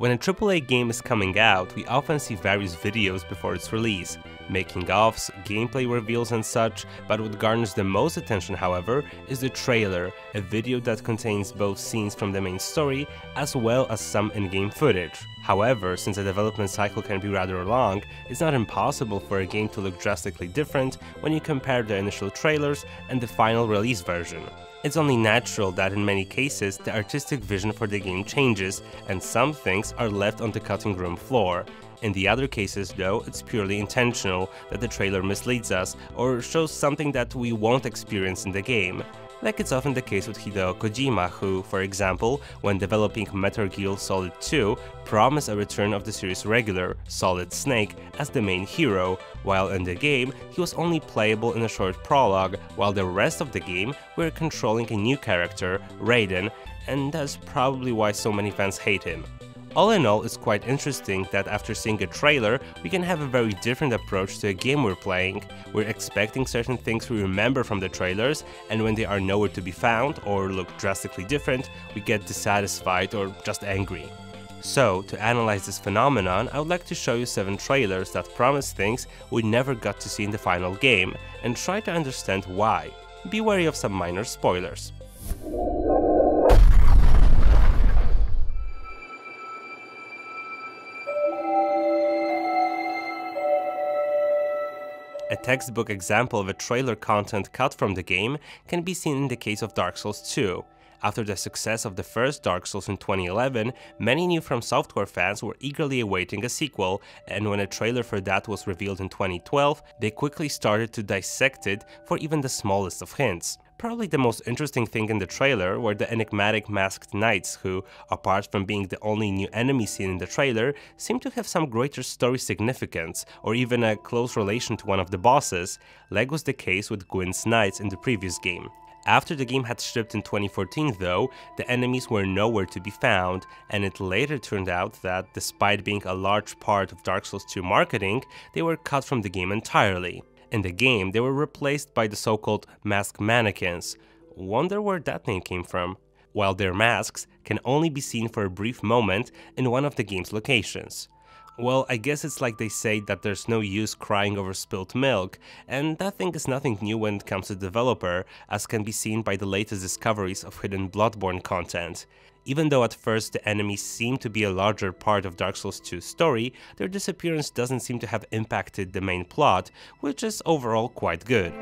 When a AAA game is coming out, we often see various videos before its release, making-ofs, gameplay reveals and such, but what garners the most attention, however, is the trailer, a video that contains both scenes from the main story as well as some in-game footage. However, since the development cycle can be rather long, it's not impossible for a game to look drastically different when you compare the initial trailers and the final release version. It's only natural that in many cases the artistic vision for the game changes and some things are left on the cutting room floor. In the other cases though, it's purely intentional that the trailer misleads us or shows something that we won't experience in the game. Like it's often the case with Hideo Kojima, who, for example, when developing Metal Gear Solid 2, promised a return of the series' regular, Solid Snake, as the main hero, while in the game he was only playable in a short prologue, while the rest of the game we're controlling a new character, Raiden, and that's probably why so many fans hate him. All in all, it's quite interesting that after seeing a trailer, we can have a very different approach to a game we're playing. We're expecting certain things we remember from the trailers, and when they are nowhere to be found or look drastically different, we get dissatisfied or just angry. So, to analyze this phenomenon, I would like to show you 7 trailers that promise things we never got to see in the final game, and try to understand why. Be wary of some minor spoilers. A textbook example of a trailer content cut from the game can be seen in the case of Dark Souls 2. After the success of the first Dark Souls in 2011, many new From Software fans were eagerly awaiting a sequel, and when a trailer for that was revealed in 2012, they quickly started to dissect it for even the smallest of hints. Probably the most interesting thing in the trailer were the enigmatic masked knights who, apart from being the only new enemy seen in the trailer, seem to have some greater story significance, or even a close relation to one of the bosses, like was the case with Gwyn's knights in the previous game. After the game had shipped in 2014 though, the enemies were nowhere to be found, and it later turned out that, despite being a large part of Dark Souls 2 marketing, they were cut from the game entirely. In the game, they were replaced by the so-called masked mannequins. Wonder where that name came from. While their masks can only be seen for a brief moment in one of the game's locations. Well, I guess it's like they say that there's no use crying over spilled milk, and that thing is nothing new when it comes to the developer, as can be seen by the latest discoveries of hidden Bloodborne content. Even though at first the enemies seem to be a larger part of Dark Souls 2's story, their disappearance doesn't seem to have impacted the main plot, which is overall quite good.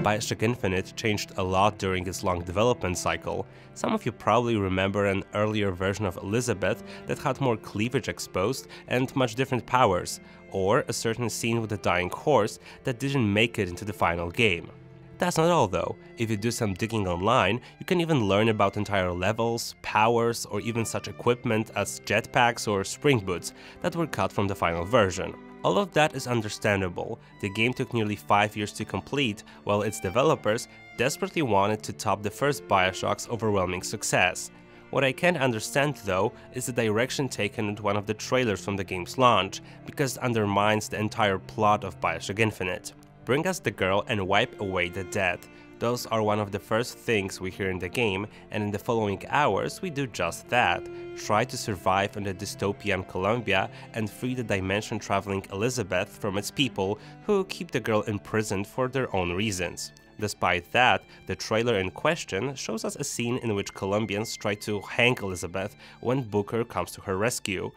Bioshock Infinite changed a lot during its long development cycle. Some of you probably remember an earlier version of Elizabeth that had more cleavage exposed and much different powers, or a certain scene with a dying horse that didn't make it into the final game. That's not all though. If you do some digging online, you can even learn about entire levels, powers, or even such equipment as jetpacks or spring boots that were cut from the final version. All of that is understandable. The game took nearly 5 years to complete, while its developers desperately wanted to top the first Bioshock's overwhelming success. What I can't understand though is the direction taken with one of the trailers from the game's launch, because it undermines the entire plot of Bioshock Infinite. Bring us the girl and wipe away the dead. Those are one of the first things we hear in the game, and in the following hours we do just that. Try to survive in the dystopian Columbia and free the dimension-traveling Elizabeth from its people, who keep the girl imprisoned for their own reasons. Despite that, the trailer in question shows us a scene in which Columbians try to hang Elizabeth when Booker comes to her rescue.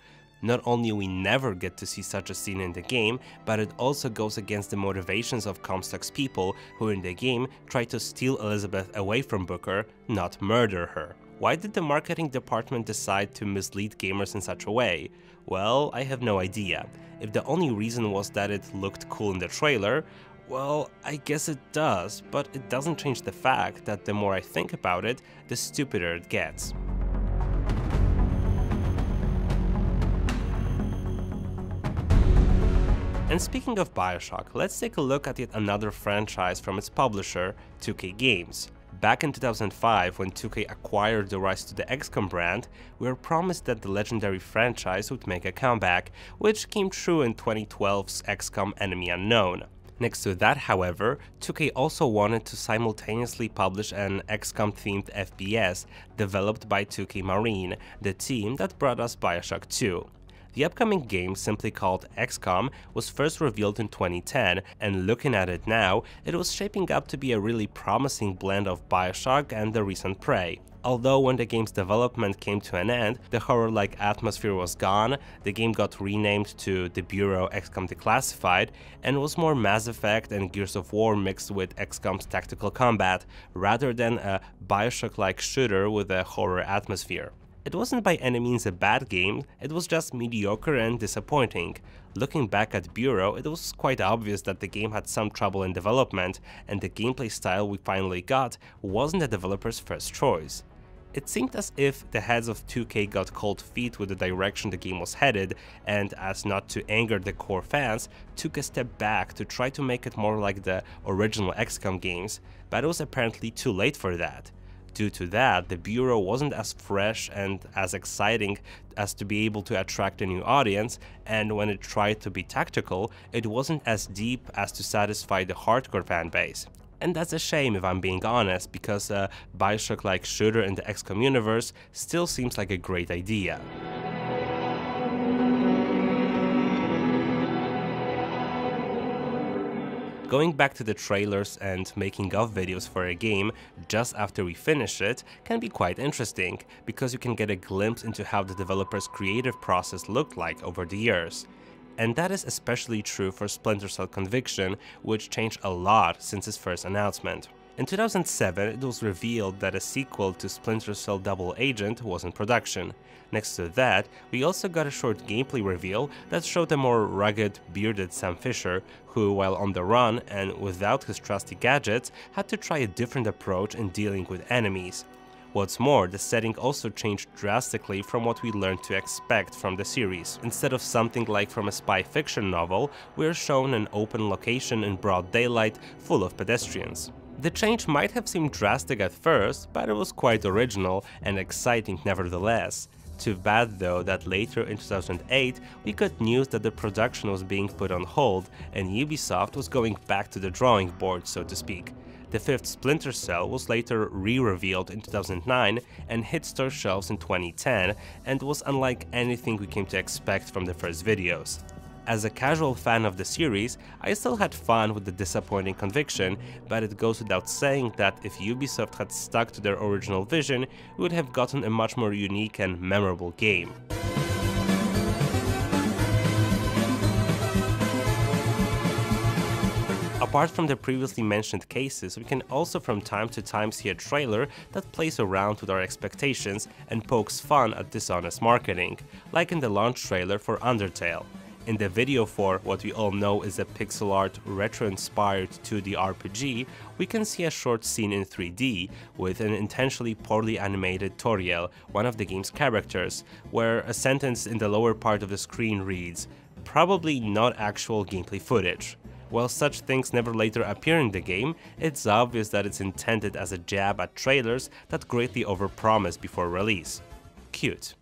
Not only we never get to see such a scene in the game, but it also goes against the motivations of Comstock's people, who in the game try to steal Elizabeth away from Booker, not murder her. Why did the marketing department decide to mislead gamers in such a way? Well, I have no idea. If the only reason was that it looked cool in the trailer, well, I guess it does, but it doesn't change the fact that the more I think about it, the stupider it gets. And speaking of Bioshock, let's take a look at yet another franchise from its publisher, 2K Games. Back in 2005, when 2K acquired the rights to the XCOM brand, we were promised that the legendary franchise would make a comeback, which came true in 2012's XCOM Enemy Unknown. Next to that, however, 2K also wanted to simultaneously publish an XCOM-themed FPS developed by 2K Marine, the team that brought us Bioshock 2. The upcoming game, simply called XCOM, was first revealed in 2010, and looking at it now, it was shaping up to be a really promising blend of Bioshock and the recent Prey. Although when the game's development came to an end, the horror-like atmosphere was gone, the game got renamed to the Bureau XCOM Declassified, and was more Mass Effect and Gears of War mixed with XCOM's tactical combat, rather than a Bioshock-like shooter with a horror atmosphere. It wasn't by any means a bad game, it was just mediocre and disappointing. Looking back at Bureau, it was quite obvious that the game had some trouble in development, and the gameplay style we finally got wasn't the developer's first choice. It seemed as if the heads of 2K got cold feet with the direction the game was headed, and as not to anger the core fans, took a step back to try to make it more like the original XCOM games, but it was apparently too late for that. Due to that, the Bureau wasn't as fresh and as exciting as to be able to attract a new audience, and when it tried to be tactical, it wasn't as deep as to satisfy the hardcore fan base. And that's a shame if I'm being honest, because a Bioshock-like shooter in the XCOM universe still seems like a great idea. Going back to the trailers and making of videos for a game just after we finish it can be quite interesting, because you can get a glimpse into how the developer's creative process looked like over the years. And that is especially true for Splinter Cell Conviction, which changed a lot since its first announcement. In 2007, it was revealed that a sequel to Splinter Cell Double Agent was in production. Next to that, we also got a short gameplay reveal that showed a more rugged, bearded Sam Fisher, who, while on the run and without his trusty gadgets, had to try a different approach in dealing with enemies. What's more, the setting also changed drastically from what we learned to expect from the series. Instead of something like from a spy fiction novel, we're shown an open location in broad daylight full of pedestrians. The change might have seemed drastic at first, but it was quite original and exciting nevertheless. Too bad though that later in 2008 we got news that the production was being put on hold and Ubisoft was going back to the drawing board, so to speak. The fifth Splinter Cell was later re-revealed in 2009 and hit store shelves in 2010, and was unlike anything we came to expect from the first videos. As a casual fan of the series, I still had fun with the disappointing Conviction, but it goes without saying that if Ubisoft had stuck to their original vision, we would have gotten a much more unique and memorable game. Apart from the previously mentioned cases, we can also from time to time see a trailer that plays around with our expectations and pokes fun at dishonest marketing, like in the launch trailer for Undertale. In the video for what we all know is a pixel art, retro-inspired 2D RPG, we can see a short scene in 3D with an intentionally poorly animated Toriel, one of the game's characters, where a sentence in the lower part of the screen reads, "Probably not actual gameplay footage." While such things never later appear in the game, it's obvious that it's intended as a jab at trailers that greatly overpromise before release. Cute.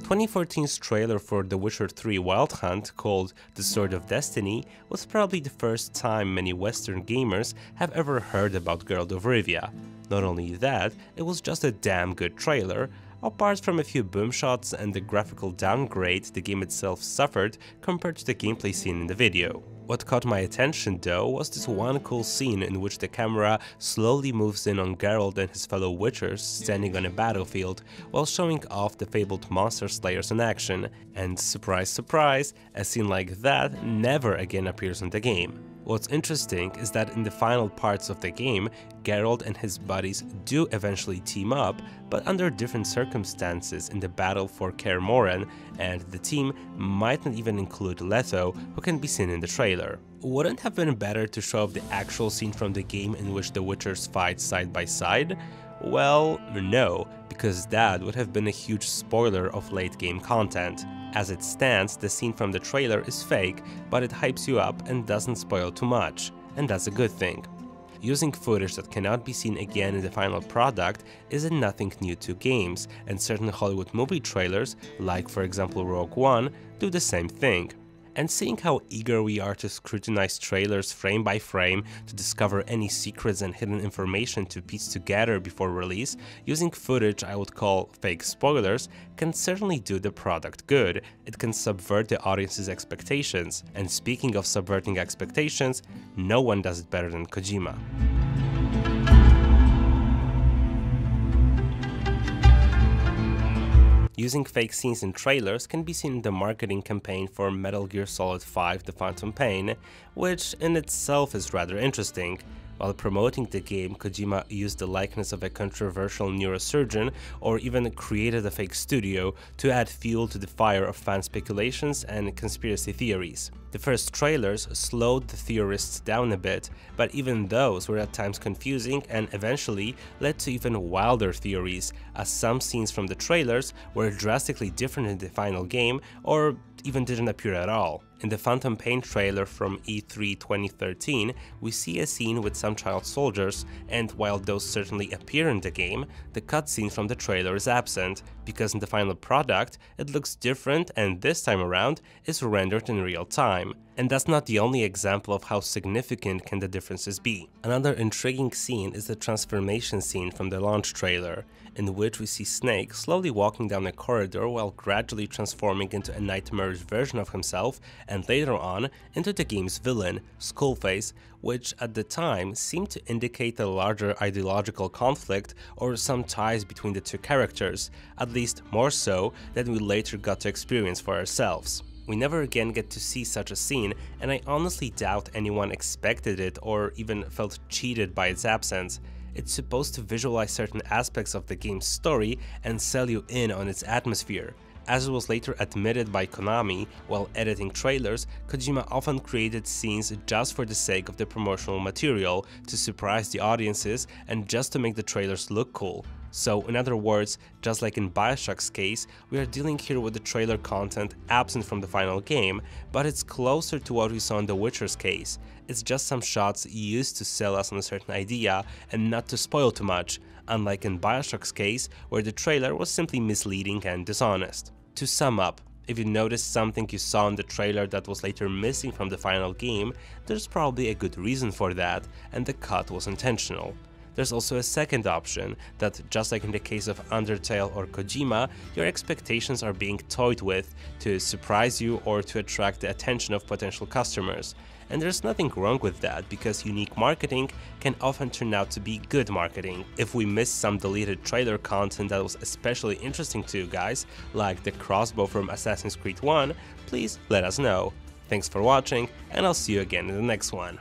2014's trailer for The Witcher 3 Wild Hunt, called The Sword of Destiny, was probably the first time many Western gamers have ever heard about Geralt of Rivia. Not only that, it was just a damn good trailer. Apart from a few boom shots and the graphical downgrade the game itself suffered compared to the gameplay scene in the video. What caught my attention though was this one cool scene in which the camera slowly moves in on Geralt and his fellow Witchers standing on a battlefield while showing off the fabled monster slayers in action, and surprise surprise, a scene like that never again appears in the game. What's interesting is that in the final parts of the game, Geralt and his buddies do eventually team up, but under different circumstances in the battle for Kaer Morhen, and the team might not even include Leto, who can be seen in the trailer. Wouldn't it have been better to show up the actual scene from the game in which the Witchers fight side by side? Well, no, because that would have been a huge spoiler of late game content. As it stands, the scene from the trailer is fake, but it hypes you up and doesn't spoil too much, and that's a good thing. Using footage that cannot be seen again in the final product isn't nothing new to games, and certain Hollywood movie trailers, like for example Rogue One, do the same thing. And seeing how eager we are to scrutinize trailers frame by frame to discover any secrets and hidden information to piece together before release, using footage I would call fake spoilers can certainly do the product good. It can subvert the audience's expectations. And speaking of subverting expectations, no one does it better than Kojima. Using fake scenes in trailers can be seen in the marketing campaign for Metal Gear Solid 5: The Phantom Pain, which in itself is rather interesting. While promoting the game, Kojima used the likeness of a controversial neurosurgeon or even created a fake studio to add fuel to the fire of fan speculations and conspiracy theories. The first trailers slowed the theorists down a bit, but even those were at times confusing and eventually led to even wilder theories, as some scenes from the trailers were drastically different in the final game or even didn't appear at all. In the Phantom Pain trailer from E3 2013, we see a scene with some child soldiers, and while those certainly appear in the game, the cutscene from the trailer is absent, because in the final product it looks different and this time around is rendered in real time. And that's not the only example of how significant can the differences be. Another intriguing scene is the transformation scene from the launch trailer, in which we see Snake slowly walking down a corridor while gradually transforming into a nightmarish version of himself and later on into the game's villain, Skullface, which at the time seemed to indicate a larger ideological conflict or some ties between the two characters, at least more so than we later got to experience for ourselves. We never again get to see such a scene, and I honestly doubt anyone expected it or even felt cheated by its absence. It's supposed to visualize certain aspects of the game's story and sell you in on its atmosphere. As was later admitted by Konami while editing trailers, Kojima often created scenes just for the sake of the promotional material, to surprise the audiences and just to make the trailers look cool. So, in other words, just like in Bioshock's case, we are dealing here with the trailer content absent from the final game, but it's closer to what we saw in The Witcher's case. It's just some shots used to sell us on a certain idea and not to spoil too much, unlike in Bioshock's case, where the trailer was simply misleading and dishonest. To sum up, if you noticed something you saw in the trailer that was later missing from the final game, there's probably a good reason for that, and the cut was intentional. There's also a second option, that just like in the case of Undertale or Kojima, your expectations are being toyed with to surprise you or to attract the attention of potential customers. And there's nothing wrong with that, because unique marketing can often turn out to be good marketing. If we missed some deleted trailer content that was especially interesting to you guys, like the crossbow from Assassin's Creed 1, please let us know. Thanks for watching, and I'll see you again in the next one.